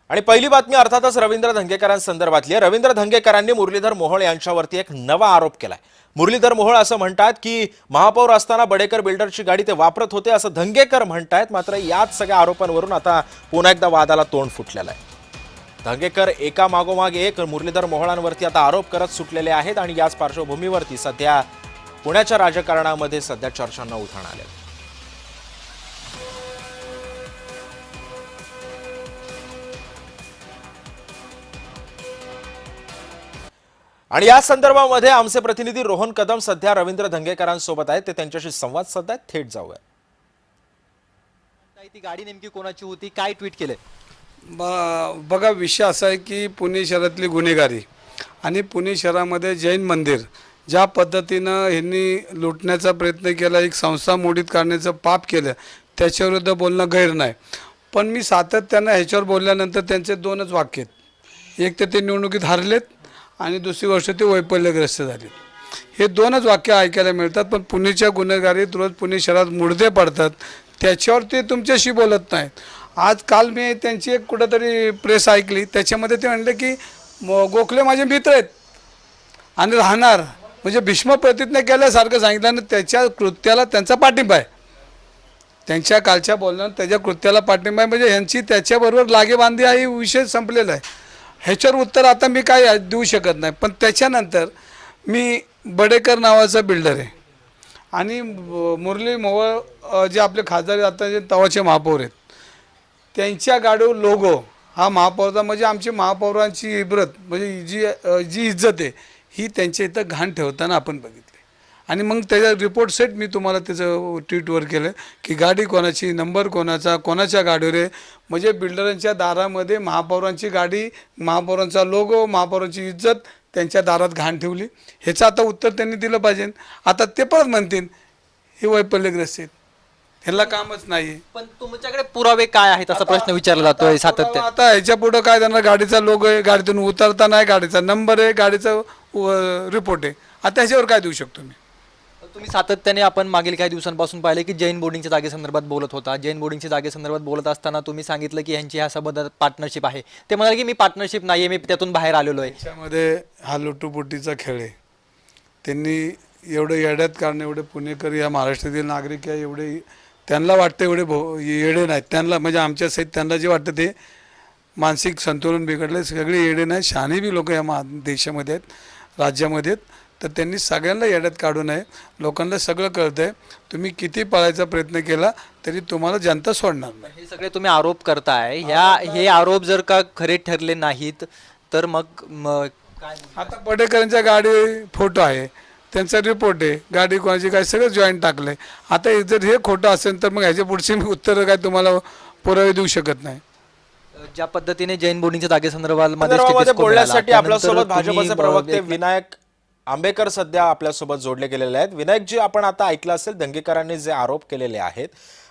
आणि पहिली बातमी अर्थातच रवींद्र धंगेकरांसंदर्भातली आहे। रवींद्र धंगेकरांनी मुरलीधर मोहोळ यांच्यावरती एक नवा आरोप केलाय। मुरलीधर मोहोळ असं म्हणतात की महापौर असताना बडेकर बिल्डरची गाडी ते वापरत होते असं धंगेकर म्हणतात। मात्र याच सगळ्या आरोपांवरून आता पुन्हा एकदा वादाला तोंड फुटलेलं आहे। धंगेकर एका मागोमाग एक मुरलीधर मोहोळांवरती आता आरोप करत सुटलेले आहेत आणि याच पार्श्वभूमीवरती सध्या पुण्याच्या राजकारणामध्ये सध्या चर्चांना उधाण आले। आणि या संदर्भामध्ये आमचे प्रतिनिधी रोहन कदम सध्या रवींद्र धंगेकरांसोबत आहेत, ते त्यांच्याशी संवाद साधतात। थेट जाऊया। ती गाडी नेमकी कोणाची होती, काय ट्विट केले? बघा, विषय असा आहे की पुणे शहरातली गुन्हेगारी आणि पुणे शहरामध्ये जैन मंदिर ज्या पद्धतीनं ह्यांनी लुटण्याचा प्रयत्न केला, एक संस्था मोडीत काढण्याचं पाप केलं, त्याच्याविरुद्ध बोलणं गैर नाही। पण मी सातत्यानं ह्याच्यावर बोलल्यानंतर त्यांचे दोनच वाक्य आहेत। एक तर ते निवडणुकीत हारलेत आणि दुसरी गोष्ट ते वैफल्यग्रस्त झाले। हे दोनच वाक्य ऐकायला मिळतात। पण पुणेच्या गुन्हेगारीत रोज पुणे शहरात मुर्दे पडतात, त्याच्यावर ते तुमच्याशी बोलत नाहीत। आज काल मी त्यांची एक कुठंतरी प्रेस ऐकली, त्याच्यामध्ये ते म्हणले की गोखले माझे मित्र आहेत आणि राहणार, म्हणजे भीष्म प्रतिज्ञा केल्यासारखं सांगितलं आणि त्याच्या कृत्याला त्यांचा पाठिंबा आहे। त्यांच्या कालच्या बोलण्यात त्याच्या कृत्याला पाठिंबा आहे, म्हणजे ह्यांची त्याच्याबरोबर लागेबांधी आहे, विषय संपलेला आहे। ह्याच्यावर उत्तर आता मी काय देऊ शकत नाही। पण त्याच्यानंतर मी बडेकर नावाचा बिल्डर आहे आणि मुरली मोहोळ जे आपले खासदार आता जे तवाचे महापौर आहेत, त्यांच्या गाडीवर लोगो हा महापौरचा, म्हणजे आमची महापौरांची इब्रत, म्हणजे जी इज्जत आहे ही त्यांच्या इथं घाण ठेवताना आपण बघितली। आणि मग त्याचा रिपोर्ट सेट मी तुम्हाला त्याचं ट्विटवर केलं की गाडी कोणाची, नंबर कोणाचा, कोणाच्या गाडीवर आहे, म्हणजे बिल्डरांच्या दारामध्ये महापौरांची गाडी, महापौरांचा लोगो, महापौरांची इज्जत त्यांच्या दारात घाण ठेवली। ह्याचं आता उत्तर त्यांनी दिलं पाहिजे। आता ते परत म्हणतील हे वैफल्यग्रस्त आहेत, ह्याला कामच नाही। पण तुमच्याकडे पुरावे काय आहेत असा प्रश्न विचारला जातोय सातत्याने। आता ह्याच्या पुढं काय त्यांना गाडीचा लोगो आहे, गाडीतून उतरता नाही, गाडीचा नंबर आहे, गाडीचा रिपोर्ट आहे, आता ह्याच्यावर काय देऊ शकतो मी? तुम्ही सातत्याने आपण मागील काही दिवसांपासून पाहिले की जैन बोर्डिंगच्या जागेसंदर्भात बोलत होता। जैन बोर्डिंगच्या जागेसंदर्भात बोलत असताना तुम्ही सांगितलं की यांची ह्या सोबत पार्टनरशिप आहे। ते म्हणाले की मी पार्टनरशिप नाही आहे, मी त्यातून बाहेर आलेलो आहे। त्याच्यामध्ये हा लुटूपुटीचा खेळ आहे। त्यांनी एवढं येड्यात कारण एवढे पुणेकर या महाराष्ट्रातील नागरिक आहे, एवढे त्यांना वाटतं एवढे येडे नाहीत। त्यांना म्हणजे आमच्या सहित त्यांना जे वाटतं ते मानसिक संतुलन बिघडले, सगळे येडे नाही, शहाणे बी लोक या देशामध्ये आहेत, राज्यामध्ये आहेत। तर त्यांनी सगळ्यांना येड्यात काढू नये। लोकांना सगळं कळतं आहे, तुम्ही किती पळायचा प्रयत्न केला तरी तुम्हाला जनता सोडणार नाही। हे सगळे तुम्ही आरोप करताय, हे आरोप जर का खरे ठरले नाहीत तर मग काय? आता बडेकरांच्या गाडी फोटो आहे, त्यांचा रिपोर्ट आहे, गाडी कोणाची काय सगळं जॉईंट टाकलं आहे। आता जर हे खोटं असेल तर मग ह्याच्या पुढची मी उत्तरं काय तुम्हाला पुरावे देऊ शकत नाही। ज्या पद्धतीने जैन बोर्डिंगच्या जागेसंदर्भात बोलण्यासाठी आपल्यासोबत भाजपचे प्रवक्ते विनायक आंबेकर सध्या आपल्यासोबत जोडले गेलेले आहेत। विनायक जी, आपण आता ऐकलं असेल धंगेकरांनी जे आरोप केलेले आहेत,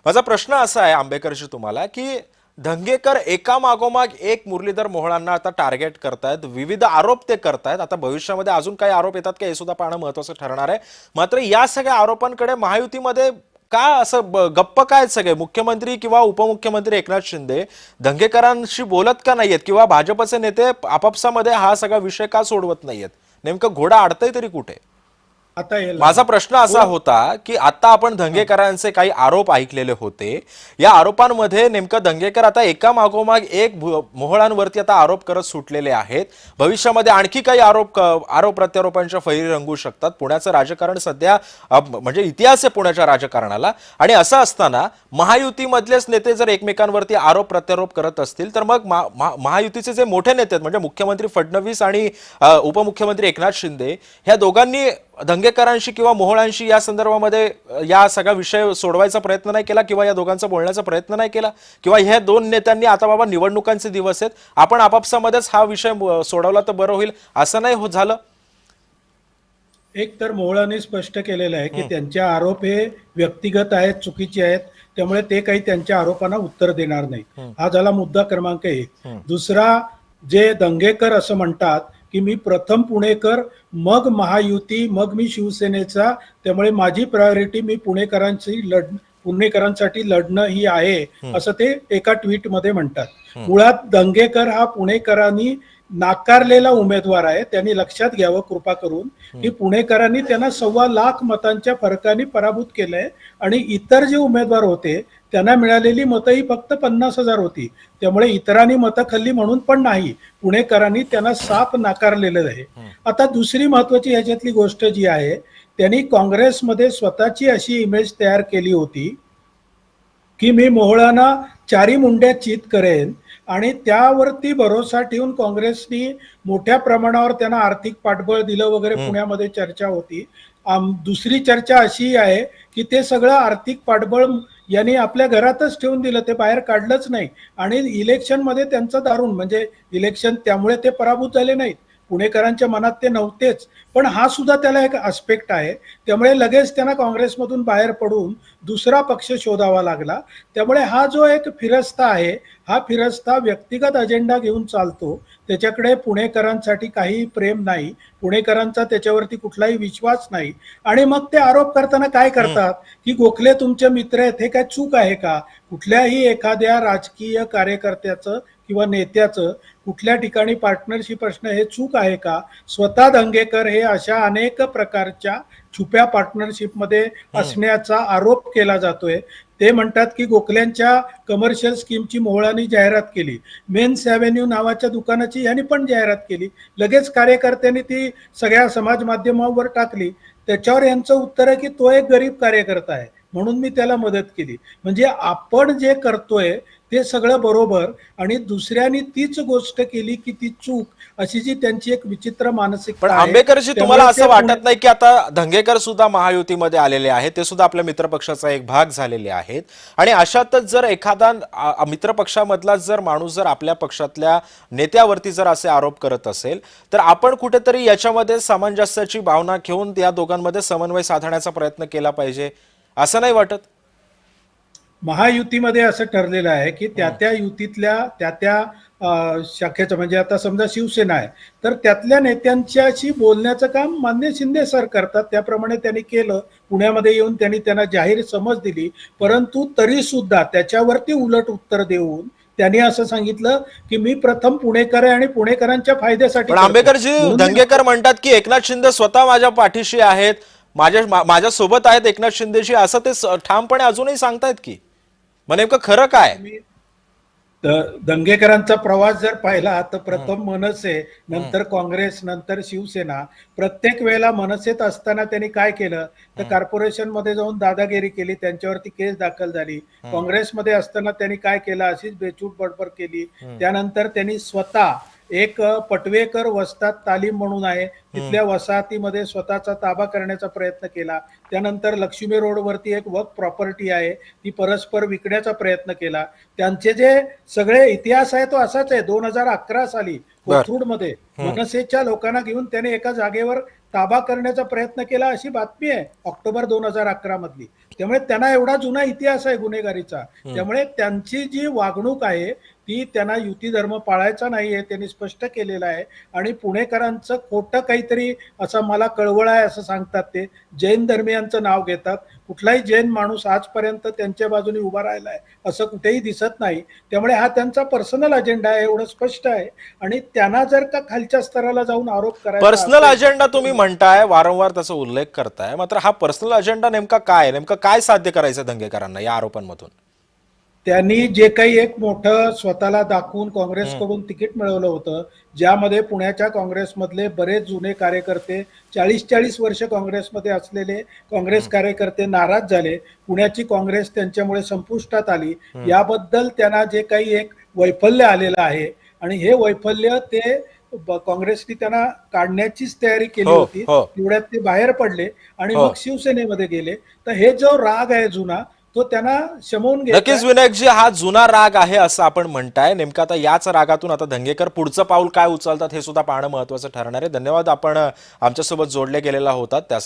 माझा प्रश्न असा आहे आंबेकरजी तुम्हाला की धंगेकर एका मागोमाग एक मुरलीधर मोहोळांना आता टार्गेट करतायत, विविध आरोप ते करतायत। आता भविष्यामध्ये अजून काही आरोप येतात का हे सुद्धा पाहणं महत्त्वाचं ठरणार आहे। मात्र या सगळ्या आरोपांकडे महायुतीमध्ये का असं गप्प काय सगळे? मुख्यमंत्री किंवा उपमुख्यमंत्री एकनाथ शिंदे धंगेकरांशी बोलत का नाहीयेत किंवा भाजपचे नेते आपापसामध्ये हा सगळा विषय का सोडवत नाहीयेत? नेमकं घोडा अडतंय तरी कुठे? माझा प्रश्न असा होता की आता आपण धंगेकरांचे काही आरोप ऐकलेले होते, या आरोपांमध्ये नेमकं धंगेकर आता एका मागोमाग एक मोहोळांवरती आता आरोप करत सुटलेले आहेत। भविष्यामध्ये आणखी काही आरोप प्रत्यारोपांच्या फैरी रंगू शकतात। पुण्याचं राजकारण सध्या म्हणजे इतिहास आहे पुण्याच्या राजकारणाला। आणि असं असताना महायुतीमधलेच नेते जर एकमेकांवरती आरोप प्रत्यारोप करत असतील तर मग महायुतीचे जे मोठे नेते आहेत म्हणजे मुख्यमंत्री फडणवीस आणि उपमुख्यमंत्री एकनाथ शिंदे ह्या दोघांनी धंगेकरांशी किंवा मोहोळांशी या संदर्भामध्ये या सगळा विषय सोडवायचा प्रयत्न नाही केला किंवा या दोघांचा बोलण्याचा प्रयत्न नाही केला, किंवा ह्या दोन नेत्यांनी आता बाबा निवडणुकांचे दिवस आहेत, आपण आपापसामध्येच हा विषय सोडवला तर बरं होईल असं नाही झालं? एक तर मोहोळांनी स्पष्ट केलेलं आहे की त्यांचे आरोप हे व्यक्तिगत आहेत, चुकीचे आहेत, त्यामुळे ते काही त्यांच्या आरोपांना उत्तर देणार नाही। हा झाला मुद्दा क्रमांक 1। दुसरा, जे दंगेकर असं म्हणतात की मी प्रथम पुणेकर, मग महायुती, मग मी शिवसेनेचा, त्यामुळे माझी प्रायोरिटी मी पुणेकरांसाठी लढणं ही आहे असं ते एका ट्विटमध्ये म्हणतात. मुळात दंगेकर हा पुणेकरांनी नाकारलेला उमेदवार आहे. त्यांनी लक्षात घ्यावं कृपा करून की पुणेकरांनी त्यांना 1.25 मतांच्या फरकाने पराभूत केलंय आणि इतर जे उमेदवार होते त्यांना मिळालेली मतं ही फक्त 50,000 होती. त्यामुळे इतरांनी मतं खाल्ली म्हणून पण नाही, पुणेकरांनी त्यांना साफ नाकारलेलं आहे. आता दुसरी महत्वाची ह्याच्यातली गोष्ट जी आहे, त्यांनी काँग्रेसमध्ये स्वतःची अशी इमेज तयार केली होती की मी मोहळांना चारी मुंड्या चित करेन आणि त्यावरती भरोसा ठेवून काँग्रेसनी मोठ्या प्रमाणावर त्यांना आर्थिक पाठबळ दिलं वगैरे पुण्यामध्ये चर्चा होती. दुसरी चर्चा अशी आहे की ते सगळं आर्थिक पाठबळ यांनी आपल्या घरातच ठेवून दिलं, ते बाहेर काढलंच नाही आणि इलेक्शनमध्ये त्यांचं दारुण म्हणजे इलेक्शन त्यामुळे ते पराभूत झाले नाहीत. पुणेकरांच्या मनात ते नव्हतेच, पण हा सुद्धा त्याला एक आस्पेक्ट आहे. त्यामुळे लगेच त्यांना काँग्रेसमधून बाहेर पडून दुसरा पक्ष शोधावा लागला. त्यामुळे हा जो एक फिरस्ता आहे, हा फिरस्ता व्यक्तिगत अजेंडा घेऊन चालतो. त्याच्याकडे पुणेकरांसाठी काही प्रेम नाही, पुणेकरांचा त्याच्यावरती कुठलाही विश्वास नाही. आणि मग ते आरोप करताना काय करतात की गोखले तुमचे मित्र आहेत, हे काय चूक आहे का? कुठल्याही एखाद्या राजकीय कार्यकर्त्याचं किंवा नेत्याचं कुठल्या ठिकाणी पार्टनरशिप असणं हे चूक आहे का? स्वतः दंगेकर हे अशा अनेक प्रकारच्या छुप्या पार्टनरशिपमध्ये असण्याचा आरोप केला जातोय. ते म्हणतात की गोखल्यांच्या कमर्शियल स्कीमची मोहळांनी जाहिरात केली, मेन्स ॲव्हेन्यू नावाच्या दुकानाची यांनी पण जाहिरात केली, लगेच कार्यकर्त्यांनी ती सगळ्या समाज माध्यमांवर टाकली. त्याच्यावर यांचं उत्तर आहे की तो एक गरीब कार्यकर्ता आहे म्हणून मी त्याला मदत केली. म्हणजे आपण जे करतोय ते सगळं बरोबर आणि दुसऱ्यांनी तीच गोष्ट केली की ती चूक, अशी जी त्यांची एक विचित्र मानसिकता पण आहे. आंबेकरजी तुम्हाला त्यामुळे असं ते वाटत नाही की आता धंगेकर सुद्धा महायुतीमध्ये आलेले आहेत, ते सुद्धा आपल्या मित्रपक्षाचा एक भाग झालेले आहेत आणि अशातच जर एखादा मित्रपक्षामधला जर माणूस जर आपल्या पक्षातल्या नेत्यावरती जर असे आरोप करत असेल तर आपण कुठेतरी याच्यामध्ये सामंजस्याची भावना घेऊन या दोघांमध्ये समन्वय साधण्याचा प्रयत्न केला पाहिजे, असं नाही वाटत? महायुतीमध्ये असं ठरलेलं आहे की त्या युतीतल्या त्या शाखेचं म्हणजे आता समजा शिवसेना आहे तर त्यातल्या नेत्यांच्याशी बोलण्याचं काम मान्य शिंदे सर करतात. त्याप्रमाणे त्यांनी केलं. पुण्यामध्ये येऊन त्यांना जाहीर समज दिली, परंतु तरी सुद्धा त्याच्यावरती उलट उत्तर देऊन त्यांनी असं सांगितलं की मी प्रथम पुणेकर आहे आणि पुणेकरांच्या फायद्यासाठी. पण आंबेकरजी, दंगेकर म्हणतात की एकनाथ शिंदे स्वतः माझ्या पाठीशी आहेत, माझ्या सोबत आहेत एकनाथ शिंदेशी, असं ते ठामपणे अजूनही सांगतायत की. मग नेमकं खरं काय? दंगेकरांचा प्रवास जर पाहिला तर प्रथम मनसे, नंतर काँग्रेस, नंतर शिवसेना. प्रत्येक वेळेला मनसेत असताना त्यांनी काय केलं तर कॉर्पोरेशन मध्ये जाऊन दादागिरी केली, त्यांच्यावरती केस दाखल झाली. काँग्रेसमध्ये असताना त्यांनी काय केलं, अशीच बेचूट बडबड केली. त्यानंतर त्यांनी स्वतः एक पटवेकर वस्तात तालीम म्हणून आहे, तिथल्या वसाहतीमध्ये स्वतःचा ताबा करण्याचा प्रयत्न केला. त्यानंतर लक्ष्मी रोडवरती एक वर्क प्रॉपर्टी आहे, ती परस्पर विकण्याचा प्रयत्न केला. त्यांचे जे सगळे इतिहास आहे तो असाच आहे. 2011 साली कोथरूडमध्ये मनसेच्या लोकांना घेऊन त्याने एका जागेवर ताबा करण्याचा प्रयत्न केला, अशी बातमी आहे ऑक्टोबर 2011 मधली. त्यामुळे त्यांना एवढा जुना इतिहास आहे गुन्हेगारीचा. त्यामुळे त्यांची जी वागणूक आहे ती त्यांना युती धर्म पाळायचा नाही आहे, त्यांनी स्पष्ट केलेलं आहे. आणि पुणेकरांचं खोटं काहीतरी असं मला कळवळ आहे असं सांगतात. ते जैन धर्मियांचं नाव घेतात. कुठलाही जैन माणूस आजपर्यंत त्यांच्या बाजूने उभा राहिला आहे असं कुठेही दिसत नाही. त्यामुळे हा त्यांचा पर्सनल अजेंडा आहे, एवढं स्पष्ट आहे. आणि त्यांना जर का खालच्या स्तराला जाऊन आरोप करायचा पर्सनल अजेंडा तुम्ही म्हणताय, वारंवार त्याचा उल्लेख करताय, मात्र हा पर्सनल अजेंडा नेमका काय, नेमकं काय साध्य करायचं दंगेकरांना या आरोपांमधून? त्यांनी जे काही एक मोठं स्वतःला दाखवून काँग्रेसकडून तिकीट मिळवलं होतं, ज्यामध्ये पुण्याच्या काँग्रेसमधले बरेच जुने कार्यकर्ते 40-40 वर्ष काँग्रेसमध्ये असलेले काँग्रेस कार्यकर्ते नाराज झाले. पुण्याची काँग्रेस त्यांच्यामुळे संपुष्टात आली. याबद्दल त्यांना जे काही एक वैफल्य आलेलं आहे आणि हे वैफल्य ते काँग्रेसने त्यांना काढण्याचीच तयारी केली होती. तेवढ्यात ते बाहेर पडले आणि मग शिवसेनेमध्ये गेले. तर हे जो राग आहे जुना तो त्यांना शमवून घ्यायचा. नक्कीच विनायकजी, हा जुना राग आहे असं आपण म्हणताय. नेमकं आता याच रागातून आता दंगेकर पुढचं पाऊल काय उचलतात हे सुद्धा पाहणं महत्वाचं ठरणार आहे. धन्यवाद, आपण आमच्यासोबत जोडले गेलेला होतात त्या